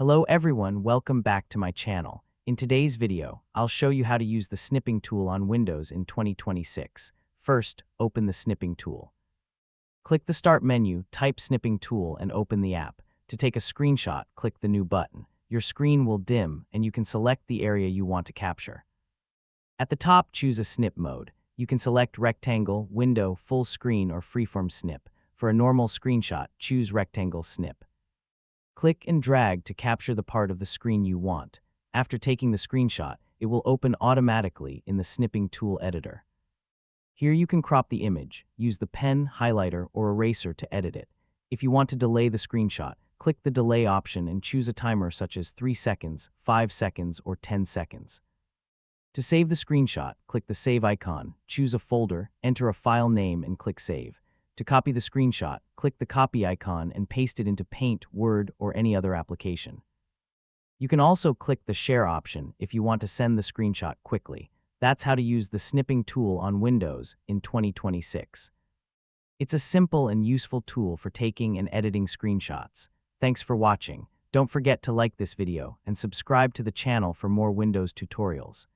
Hello everyone, welcome back to my channel. In today's video, I'll show you how to use the snipping tool on Windows in 2026. First, open the snipping tool. Click the Start menu, type Snipping Tool, and open the app. To take a screenshot, click the New button. Your screen will dim, and you can select the area you want to capture. At the top, choose a snip mode. You can select Rectangle, Window, Full Screen, or Freeform Snip. For a normal screenshot, choose Rectangle Snip. Click and drag to capture the part of the screen you want. After taking the screenshot, it will open automatically in the Snipping Tool editor. Here you can crop the image, use the pen, highlighter, or eraser to edit it. If you want to delay the screenshot, click the delay option and choose a timer such as 3 seconds, 5 seconds, or 10 seconds. To save the screenshot, click the Save icon, choose a folder, enter a file name, and click Save. To copy the screenshot, click the copy icon and paste it into Paint, Word, or any other application. You can also click the Share option if you want to send the screenshot quickly. That's how to use the snipping tool on Windows in 2026. It's a simple and useful tool for taking and editing screenshots. Thanks for watching. Don't forget to like this video and subscribe to the channel for more Windows tutorials.